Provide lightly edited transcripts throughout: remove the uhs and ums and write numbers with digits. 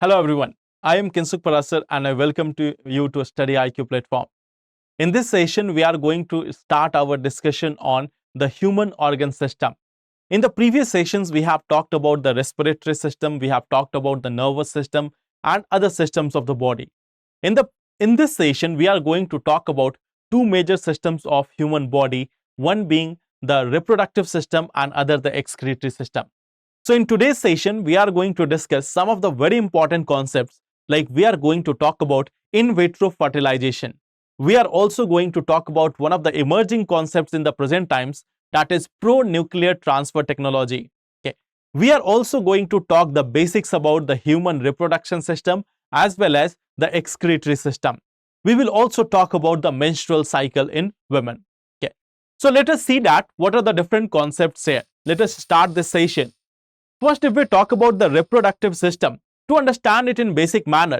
Hello everyone, I am Kinsuk Parasar and I welcome you to StudyIQ platform. In this session, we are going to start our discussion on the human organ system. In the previous sessions, we have talked about the respiratory system, we have talked about the nervous system and other systems of the body. In this session, we are going to talk about two major systems of human body, one being the reproductive system and other the excretory system. So in today's session, we are going to discuss some of the very important concepts, like we are going to talk about in vitro fertilization. We are also going to talk about one of the emerging concepts in the present times, that is pronuclear transfer technology. Okay. We are also going to talk the basics about the human reproduction system as well as the excretory system. We will also talk about the menstrual cycle in women. Okay. So let us see that what are the different concepts here. Let us start this session. First, if we talk about the reproductive system, to understand it in basic manner,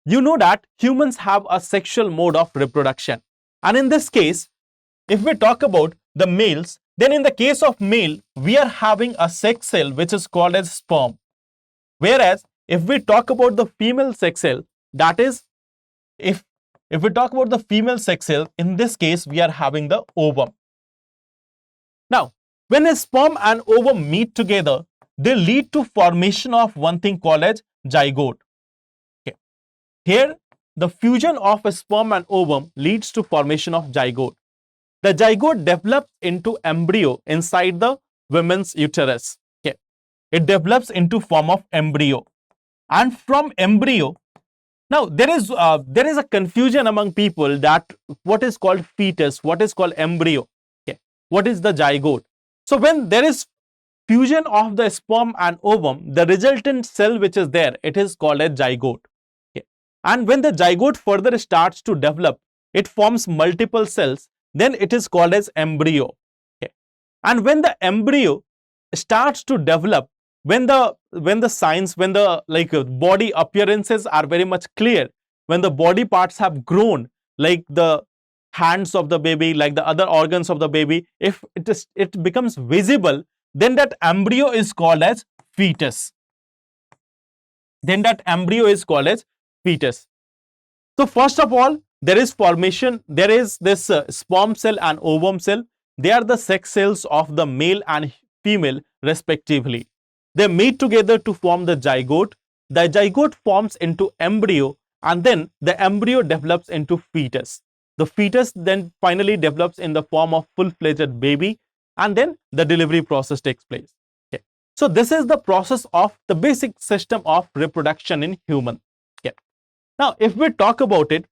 you know that humans have a sexual mode of reproduction. And in this case, if we talk about the males, then in the case of male, we are having a sex cell which is called as sperm. Whereas, if we talk about the female sex cell, that is, if we talk about the female sex cell, in this case, we are having the ovum. Now, when a sperm and ovum meet together, they lead to formation of one thing called as zygote. Okay. Here, the fusion of a sperm and ovum leads to formation of zygote. The zygote develops into embryo inside the woman's uterus. Okay. It develops into form of embryo. And from embryo, now there is a confusion among people that what is called fetus, what is called embryo, okay, what is the zygote. So when there is fusion of the sperm and ovum, the resultant cell which is there, it is called a zygote. Okay. And when the zygote further starts to develop, it forms multiple cells, then it is called as embryo. Okay. And when the embryo starts to develop, when the signs, when the body appearances are very much clear, when the body parts have grown, like the hands of the baby, like the other organs of the baby, if it becomes visible, then that embryo is called as fetus. Then that embryo is called as fetus. So first of all, there is formation, there is this sperm cell and ovum cell. They are the sex cells of the male and female respectively. They meet together to form the zygote. The zygote forms into embryo and then the embryo develops into fetus. The fetus then finally develops in the form of full-fledged baby, and then the delivery process takes place. Okay. So this is the process of the basic system of reproduction in human. Okay. Now, if we talk about it,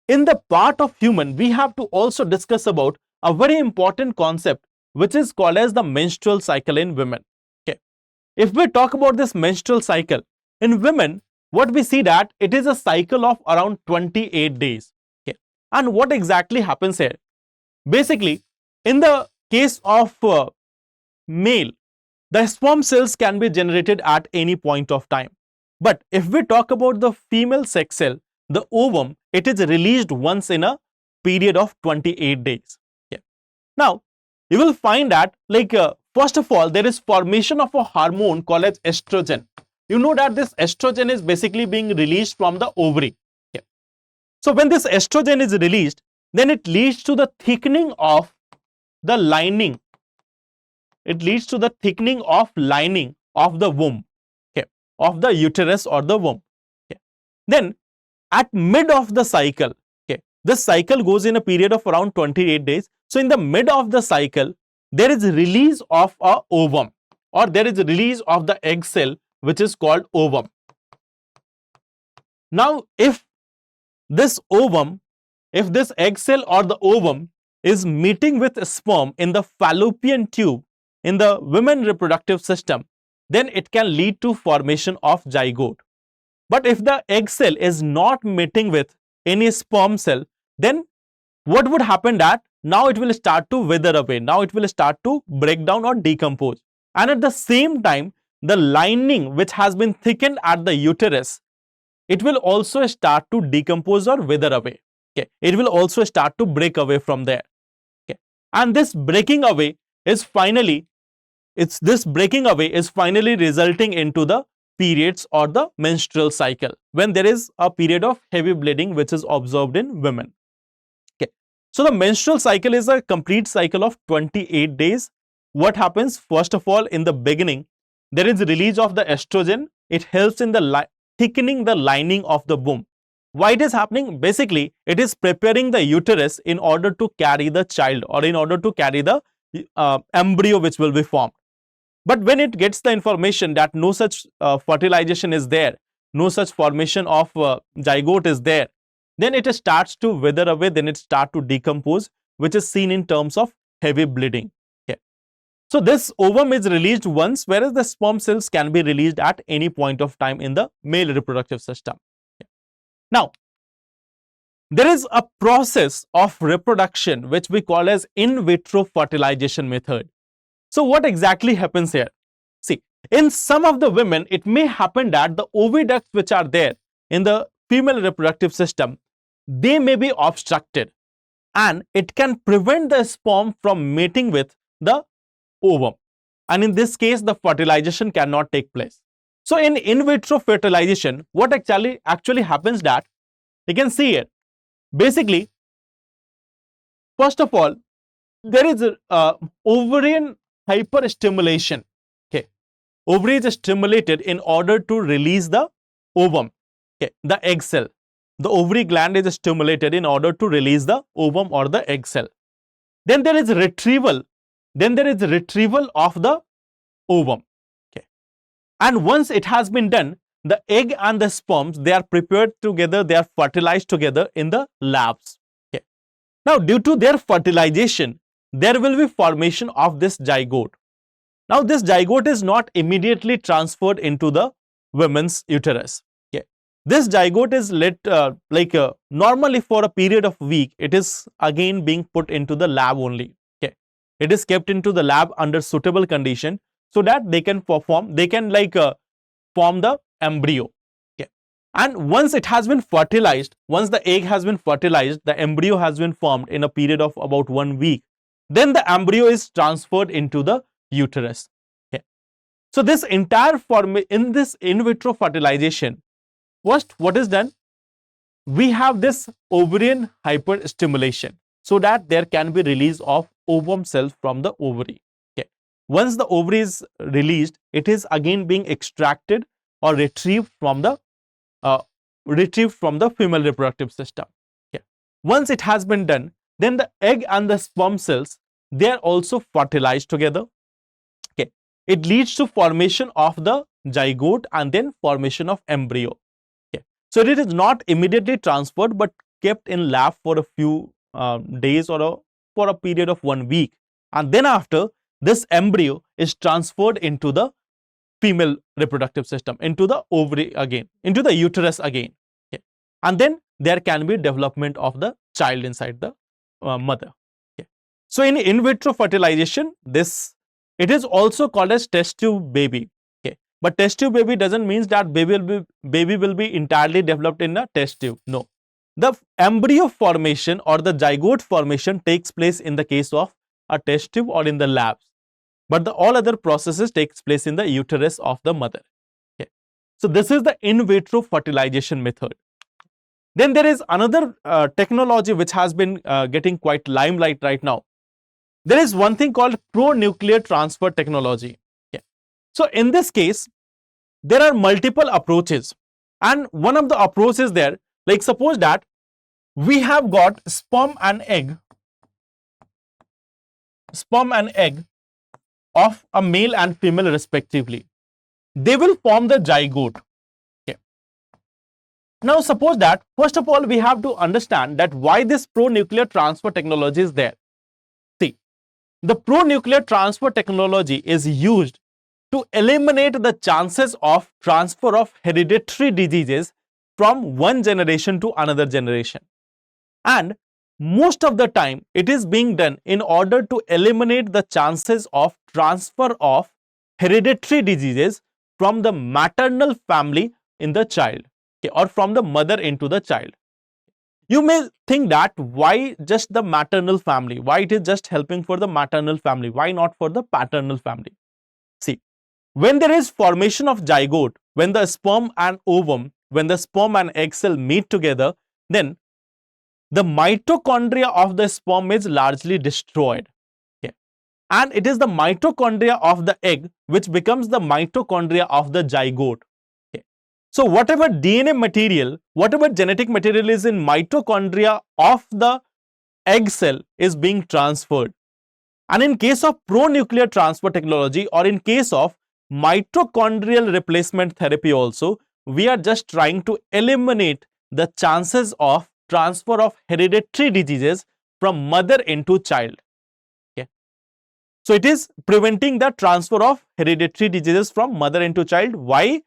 in the part of human, we have to also discuss about a very important concept which is called as the menstrual cycle in women. Okay. If we talk about this menstrual cycle, in women, what we see that it is a cycle of around 28 days. Okay. And what exactly happens here? Basically, in the case of male, the sperm cells can be generated at any point of time. But if we talk about the female sex cell, the ovum, it is released once in a period of 28 days. Yeah. Now, you will find that first of all, there is formation of a hormone called as estrogen. You know that this estrogen is basically being released from the ovary. Yeah. So when this estrogen is released, then it leads to the thickening of the lining. It leads to the thickening of lining of the womb, okay, of the uterus or the womb. Okay. Then at mid of the cycle, okay, this cycle goes in a period of around 28 days. So in the mid of the cycle, there is release of a ovum, or there is release of the egg cell which is called ovum. Now if this ovum, if this egg cell or the ovum is meeting with sperm in the fallopian tube in the women reproductive system, then it can lead to formation of zygote. But if the egg cell is not meeting with any sperm cell, then what would happen that now it will start to wither away. Now it will start to break down or decompose. And at the same time, the lining which has been thickened at the uterus, it will also start to decompose or wither away. Okay. It will also start to break away from there. Okay. And this breaking away is finally resulting into the periods or the menstrual cycle, when there is a period of heavy bleeding which is observed in women. Okay. So the menstrual cycle is a complete cycle of 28 days. What happens? First of all, in the beginning, there is release of the estrogen. It helps in the thickening the lining of the womb. Why it is happening? Basically, it is preparing the uterus in order to carry the child, or in order to carry the embryo which will be formed. But when it gets the information that no such fertilization is there, no such formation of zygote is there, then it starts to wither away, then it starts to decompose, which is seen in terms of heavy bleeding. Okay. So this ovum is released once, whereas the sperm cells can be released at any point of time in the male reproductive system. Okay. Now, there is a process of reproduction which we call as in vitro fertilization method. So what exactly happens here? See, in some of the women, it may happen that the oviducts which are there in the female reproductive system, they may be obstructed, and it can prevent the sperm from mating with the ovum. And in this case, the fertilization cannot take place. So in vitro fertilization, what actually happens that you can see it. Basically, first of all, there is ovarian hyperstimulation. Okay, ovary is stimulated in order to release the ovum. Okay, the egg cell. The ovary gland is stimulated in order to release the ovum or the egg cell. Then there is retrieval. Then there is retrieval of the ovum. Okay, and once it has been done, the egg and the sperms, they are prepared together, they are fertilized together in the labs. Okay. Now, due to their fertilization, there will be formation of this zygote. Now, this zygote is not immediately transferred into the women's uterus. Okay. This zygote is normally for a period of a week, it is again being put into the lab only. Okay. It is kept into the lab under suitable condition so that they can form the embryo. Okay. And once it has been fertilized, once the egg has been fertilized, the embryo has been formed in a period of about 1 week, then the embryo is transferred into the uterus. Okay. So this entire in this in vitro fertilization, first what is done? We have this ovarian hyperstimulation so that there can be release of ovum cells from the ovary. Okay. Once the ovary is released, it is again being extracted or retrieved from the female reproductive system. Okay. Once it has been done, then the egg and the sperm cells, they are also fertilized together. Okay. It leads to formation of the zygote and then formation of embryo. Okay. So it is not immediately transferred but kept in lab for a few days or for a period of 1 week, and then after, this embryo is transferred into the female reproductive system, into the ovary again, into the uterus again. Okay. And then there can be development of the child inside the mother. Okay. So in vitro fertilization, it is also called as test tube baby. Okay. But test tube baby doesn't mean that baby will be entirely developed in a test tube. No. The embryo formation or the zygote formation takes place in the case of a test tube or in the labs. But all other processes takes place in the uterus of the mother. Okay. So this is the in vitro fertilization method. Then there is another technology which has been getting quite limelight right now. There is one thing called Pronuclear Transfer Technology. Okay. So in this case, there are multiple approaches, and one of the approaches there, like suppose that we have got sperm and egg of a male and female respectively. They will form the zygote. Okay. Now suppose that, first of all, we have to understand that why this pronuclear transfer technology is there. See, the pronuclear transfer technology is used to eliminate the chances of transfer of hereditary diseases from one generation to another generation. And most of the time, it is being done in order to eliminate the chances of transfer of hereditary diseases from the maternal family in the child, okay, or from the mother into the child. You may think that why just the maternal family? Why it is just helping for the maternal family? Why not for the paternal family? See, when there is formation of zygote, when the sperm and ovum, when the sperm and egg cell meet together, then the mitochondria of the sperm is largely destroyed. Okay. And it is the mitochondria of the egg which becomes the mitochondria of the zygote. Okay. So whatever DNA material, whatever genetic material is in mitochondria of the egg cell is being transferred. And in case of pronuclear transfer technology, or in case of mitochondrial replacement therapy also, we are just trying to eliminate the chances of transfer of hereditary diseases from mother into child. Okay. So it is preventing the transfer of hereditary diseases from mother into child. Why?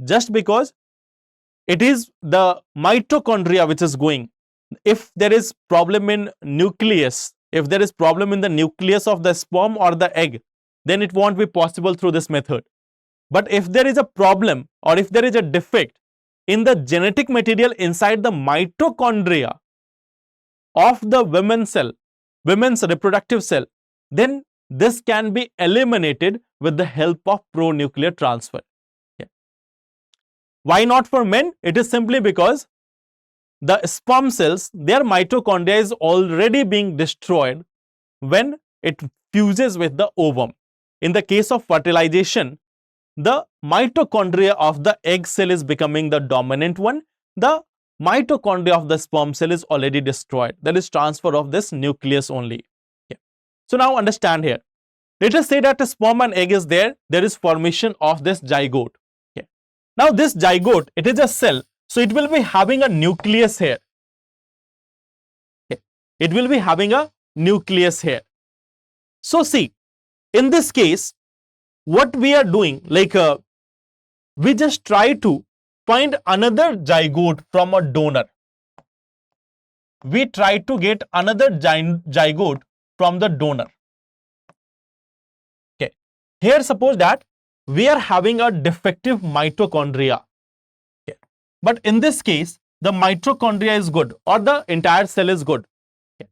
Just because it is the mitochondria which is going. If there is problem in nucleus, if there is problem in the nucleus of the sperm or the egg, then it won't be possible through this method. But if there is a problem or if there is a defect in the genetic material inside the mitochondria of the women's reproductive cell, then this can be eliminated with the help of pronuclear transfer. Okay. Why not for men? It is simply because the sperm cells, their mitochondria is already being destroyed when it fuses with the ovum. In the case of fertilization, the mitochondria of the egg cell is becoming the dominant one. The mitochondria of the sperm cell is already destroyed. There is transfer of this nucleus only. Okay. So now understand here. Let us say that a sperm and egg is there. There is formation of this zygote. Okay. Now this zygote, it is a cell. So it will be having a nucleus here. Okay. It will be having a nucleus here. So see, in this case, what we are doing, like we just try to find another zygote from a donor. We try to get another zygote from the donor. Okay. Here suppose that we are having a defective mitochondria. Okay. But in this case, the mitochondria is good or the entire cell is good. Okay.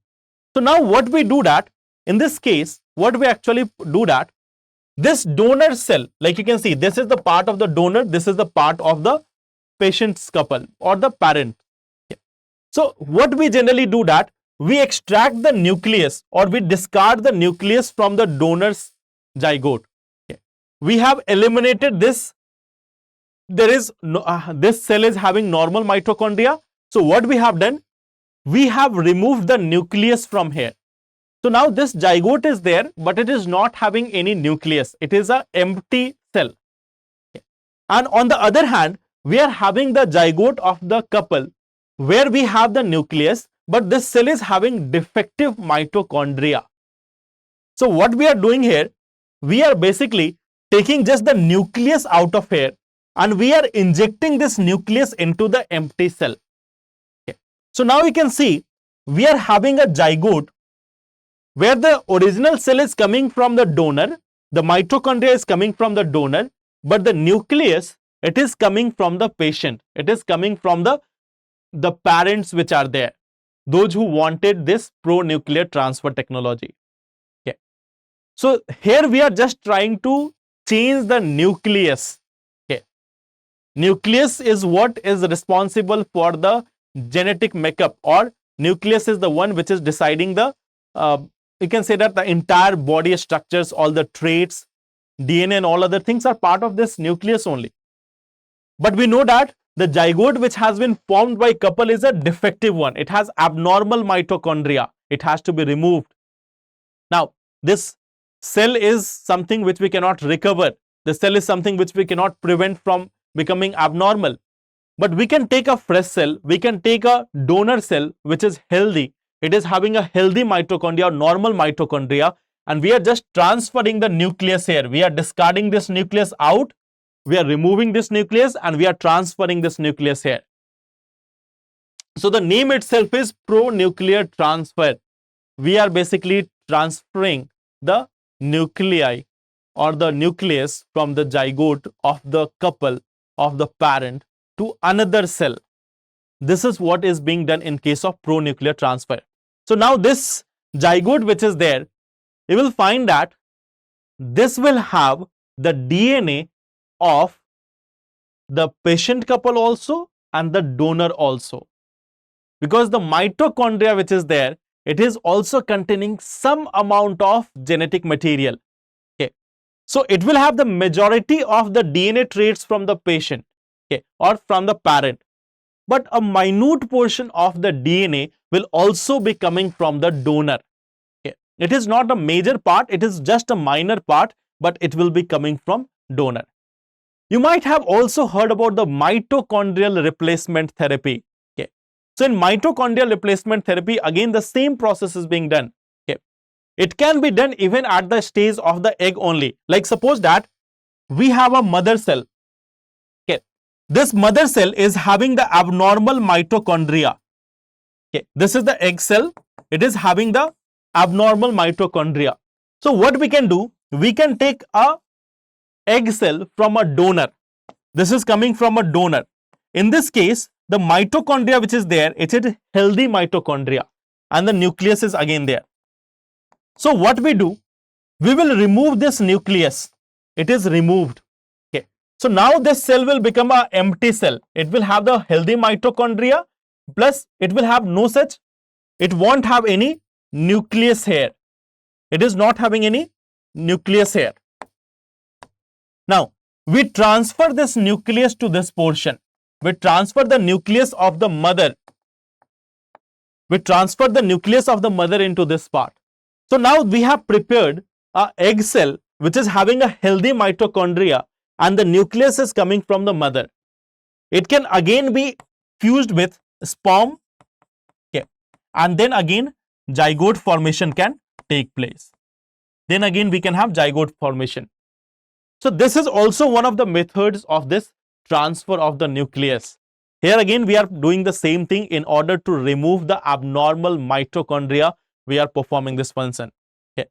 So now what we do that, in this case, what we actually do that, this donor cell, like you can see, this is the part of the donor, this is the part of the patient's couple or the parent. Okay. So what we generally do that, we extract the nucleus or we discard the nucleus from the donor's zygote. Okay. We have eliminated this. There is no, this cell is having normal mitochondria. So what we have done, we have removed the nucleus from here. So now this zygote is there, but it is not having any nucleus. It is an empty cell. Okay. And on the other hand, we are having the zygote of the couple where we have the nucleus, but this cell is having defective mitochondria. So what we are doing here, we are basically taking just the nucleus out of here and we are injecting this nucleus into the empty cell. Okay. So now you can see we are having a zygote where the original cell is coming from the donor, the mitochondria is coming from the donor, but the nucleus, it is coming from the patient. It is coming from the parents which are there, those who wanted this pronuclear transfer technology. Okay. So here we are just trying to change the nucleus. Okay. Nucleus is what is responsible for the genetic makeup, or nucleus is the one which is deciding the you can say that the entire body structures, all the traits, DNA and all other things are part of this nucleus only. But we know that the zygote which has been formed by couple is a defective one. It has abnormal mitochondria. It has to be removed. Now, this cell is something which we cannot recover. The cell is something which we cannot prevent from becoming abnormal. But we can take a fresh cell. We can take a donor cell which is healthy. It is having a healthy mitochondria, normal mitochondria, and we are just transferring the nucleus here. We are discarding this nucleus out, we are removing this nucleus and we are transferring this nucleus here. So the name itself is pronuclear transfer. We are basically transferring the nuclei or the nucleus from the zygote of the couple, of the parent, to another cell. This is what is being done in case of pronuclear transfer. So now this zygote which is there, you will find that this will have the DNA of the patient couple also and the donor also, because the mitochondria which is there, it is also containing some amount of genetic material. Okay, so it will have the majority of the DNA traits from the patient, okay, or from the parent, but a minute portion of the DNA will also be coming from the donor. Okay, it is not a major part, it is just a minor part, but it will be coming from donor. You might have also heard about the mitochondrial replacement therapy. Okay, so in mitochondrial replacement therapy, again the same process is being done. Okay, it can be done even at the stage of the egg only. Like suppose that we have a mother cell. Okay, this mother cell is having the abnormal mitochondria. Okay, this is the egg cell. It is having the abnormal mitochondria. So what we can do, we can take a egg cell from a donor. This is coming from a donor. In this case, the mitochondria which is there, it is healthy mitochondria and the nucleus is again there. So what we do, we will remove this nucleus. It is removed. Okay. So now this cell will become an empty cell. It will have the healthy mitochondria, plus it will have no such, it won't have any nucleus here. It is not having any nucleus here. Now, we transfer this nucleus to this portion. We transfer the nucleus of the mother. We transfer the nucleus of the mother into this part. So now we have prepared an egg cell which is having a healthy mitochondria and the nucleus is coming from the mother. It can again be fused with sperm, okay, and then again zygote formation can take place. Then again we can have zygote formation. So this is also one of the methods of this transfer of the nucleus. Here again we are doing the same thing. In order to remove the abnormal mitochondria, we are performing this function. Okay.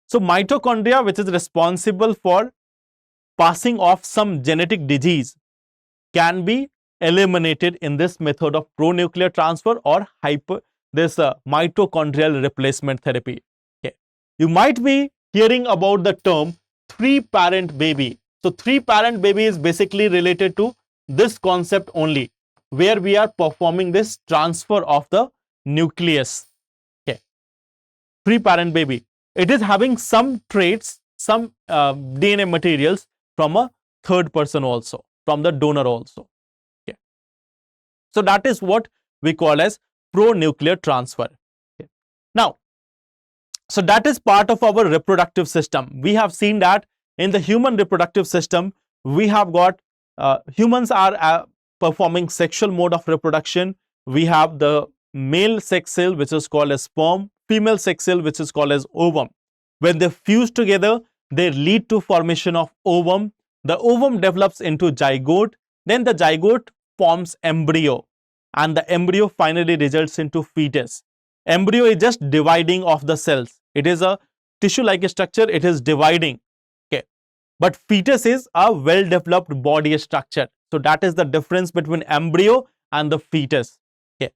So mitochondria, which is responsible for passing off some genetic disease, can be eliminated in this method of pronuclear transfer or mitochondrial replacement therapy. Okay. You might be hearing about the term three-parent baby. So three-parent baby is basically related to this concept only, where we are performing this transfer of the nucleus. Okay. Three-parent baby. It is having some traits, some DNA materials from a third person also, from the donor also. Okay. So that is what we call as pronuclear transfer. Okay. Now, so that is part of our reproductive system. We have seen that in the human reproductive system, we have got humans are performing sexual mode of reproduction. We have the male sex cell which is called as sperm, female sex cell which is called as ovum. When they fuse together, they lead to formation of ovum. The ovum develops into zygote. Then the zygote forms embryo, and the embryo finally results into fetus. Embryo is just dividing of the cells. It is a tissue-like structure. It is dividing. Okay, but fetus is a well-developed body structure. So that is the difference between embryo and the fetus. Okay.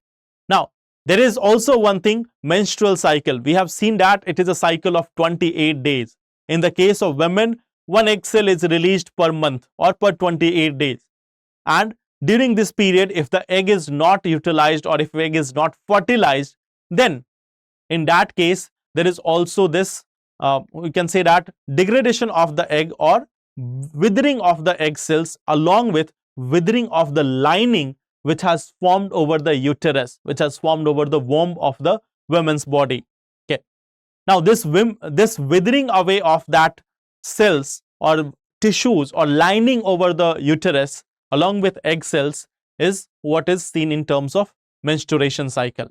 Now there is also one thing, menstrual cycle. We have seen that it is a cycle of 28 days. In the case of women, one egg cell is released per month or per 28 days. And during this period, if the egg is not utilized or if egg is not fertilized, then in that case, there is also this, we can say that degradation of the egg or withering of the egg cells, along with withering of the lining which has formed over the uterus, which has formed over the womb of the woman's body. Okay. Now this withering away of that cells or tissues or lining over the uterus along with egg cells is what is seen in terms of menstruation cycle.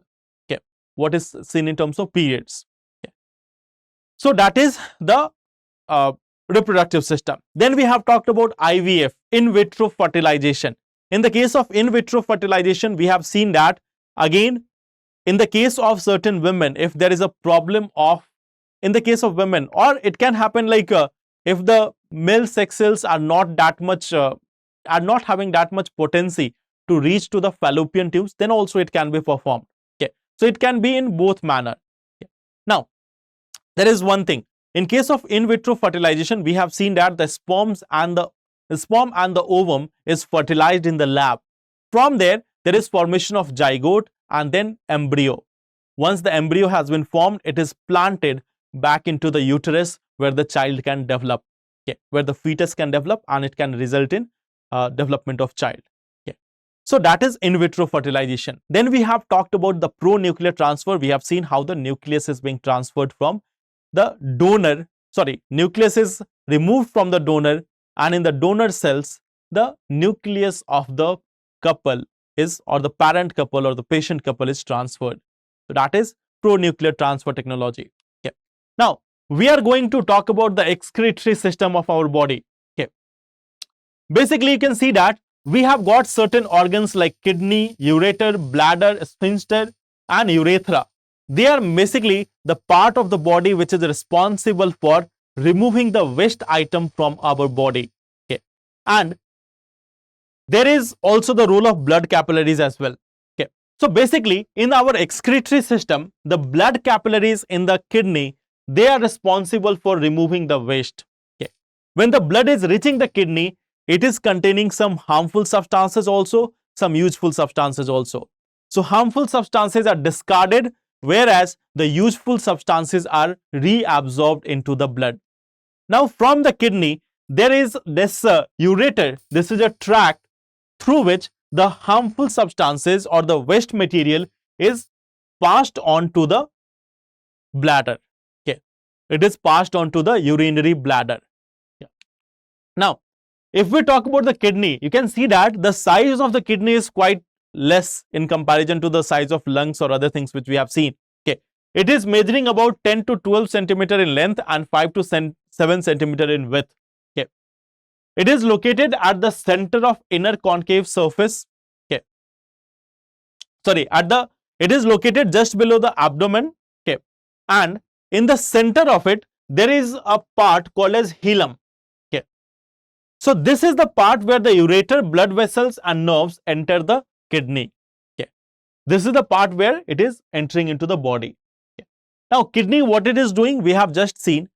Okay. What is seen in terms of periods. Okay. So that is the reproductive system. Then we have talked about IVF, in vitro fertilization. In the case of in vitro fertilization, we have seen that again, in the case of certain women, if there is a problem of, in the case of women, or it can happen like if the male sex cells are not that much, are not having that much potency to reach to the fallopian tubes, then also it can be performed. Okay. So it can be in both manner. Okay. Now, there is one thing. In case of in vitro fertilization, we have seen that the sperm and the ovum is fertilized in the lab. From there is formation of zygote and then embryo. Once the embryo has been formed, it is planted back into the uterus where the child can develop, okay, where the fetus can develop and it can result in development of child. Okay. So that is in vitro fertilization. Then we have talked about the pronuclear transfer. We have seen how the nucleus is being transferred from the donor, nucleus is removed from the donor, and in the donor cells, the nucleus of the couple is, or the parent couple or the patient couple is transferred. So that is pronuclear transfer technology. Okay. Now, we are going to talk about the excretory system of our body. Okay. Basically, you can see that we have got certain organs like kidney, ureter, bladder, sphincter, and urethra. They are basically the part of the body which is responsible for removing the waste item from our body. Okay. And there is also the role of blood capillaries as well. Okay. So basically, in our excretory system, the blood capillaries in the kidney, they are responsible for removing the waste. Okay. When the blood is reaching the kidney, it is containing some harmful substances also, some useful substances also. So harmful substances are discarded, whereas the useful substances are reabsorbed into the blood. Now from the kidney, there is this ureter. This is a tract through which the harmful substances or the waste material is passed on to the bladder. Okay. It is passed on to the urinary bladder. Yeah. Now, if we talk about the kidney, you can see that the size of the kidney is quite less in comparison to the size of lungs or other things which we have seen. Okay. It is measuring about 10 to 12 centimeter in length and 5 to 7 centimeter in width. Okay. It is located at the center of inner concave surface. Okay. It is located just below the abdomen. Okay. And in the center of it, there is a part called as hilum. Okay. So this is the part where the ureter, blood vessels and nerves enter the kidney. Okay. This is the part where it is entering into the body. Okay. Now kidney, what it is doing, we have just seen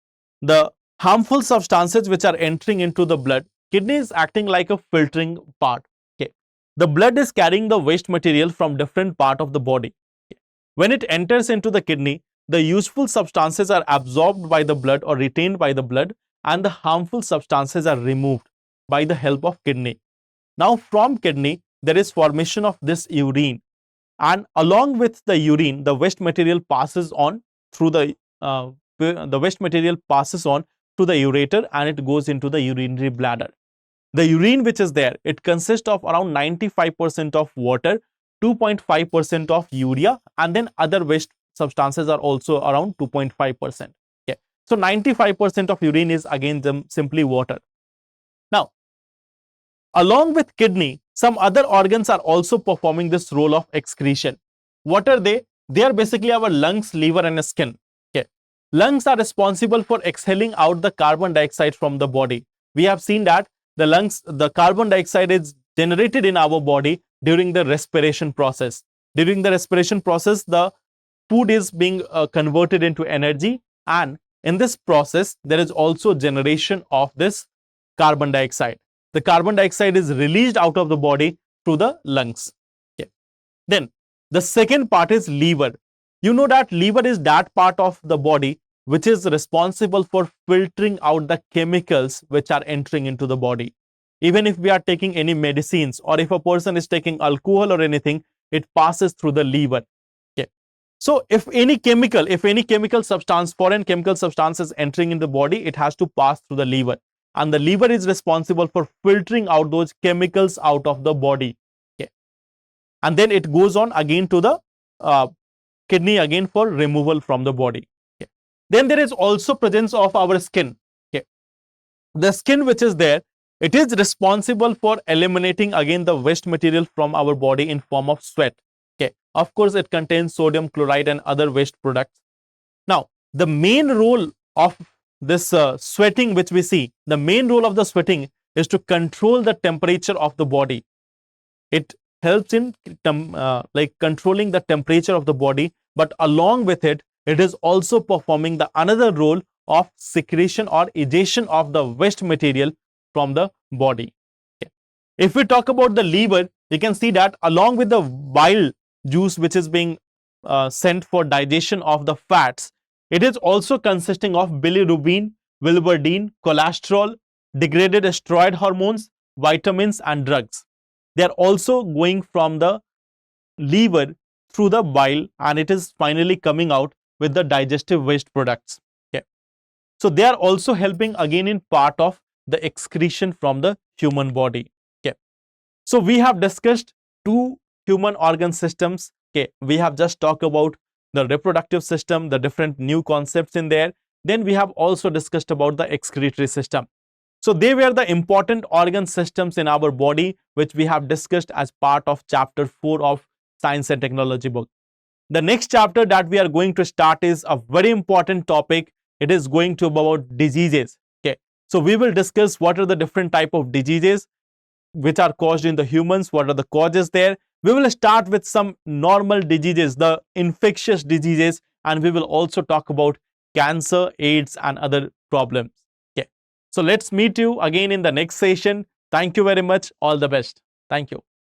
the harmful substances which are entering into the blood. Kidney is acting like a filtering part. Okay. The blood is carrying the waste material from different part of the body. Okay. When it enters into the kidney, the useful substances are absorbed by the blood or retained by the blood, and the harmful substances are removed by the help of kidney. Now from kidney, there is formation of this urine, and along with the urine, the waste material passes on through the ureter, and it goes into the urinary bladder. The urine which is there, it consists of around 95% of water, 2.5% of urea, and then other waste substances are also around 2.5%. Okay. So 95% of urine is again simply water. Now, along with kidney, some other organs are also performing this role of excretion. What are they? They are basically our lungs, liver, and skin. Okay. Lungs are responsible for exhaling out the carbon dioxide from the body. We have seen that the carbon dioxide is generated in our body during the respiration process. During the respiration process, the food is being converted into energy, and in this process, there is also generation of this carbon dioxide. The carbon dioxide is released out of the body through the lungs. Okay. Then the second part is liver. You know that liver is that part of the body which is responsible for filtering out the chemicals which are entering into the body. Even if we are taking any medicines, or if a person is taking alcohol or anything, it passes through the liver. Okay. So if any chemical substance, foreign chemical substance is entering in the body, it has to pass through the liver. And the liver is responsible for filtering out those chemicals out of the body. Okay. And then it goes on again to the kidney again for removal from the body. Okay. Then there is also presence of our skin. Okay. The skin which is there, it is responsible for eliminating again the waste material from our body in form of sweat. Okay. Of course, it contains sodium chloride and other waste products. Now, the main role of this sweating which we see, the main role of the sweating is to control the temperature of the body. It helps in controlling the temperature of the body, but along with it, it is also performing the another role of secretion or ejection of the waste material from the body. Okay. If we talk about the liver, you can see that along with the bile juice which is being sent for digestion of the fats, it is also consisting of bilirubin, biliverdin, cholesterol, degraded steroid hormones, vitamins and drugs. They are also going from the liver through the bile, and it is finally coming out with the digestive waste products. Okay. So they are also helping again in part of the excretion from the human body. Okay. So we have discussed two human organ systems. Okay. We have just talked about the reproductive system, the different new concepts in there. Then we have also discussed about the excretory system. So they were the important organ systems in our body which we have discussed as part of chapter 4 of Science and Technology book. The next chapter that we are going to start is a very important topic. It is going to be about diseases. Okay. So we will discuss what are the different type of diseases which are caused in the humans, what are the causes there. We will start with some normal diseases, the infectious diseases, and we will also talk about cancer, AIDS and other problems. Okay. So let's meet you again in the next session. Thank you very much. All the best. Thank you.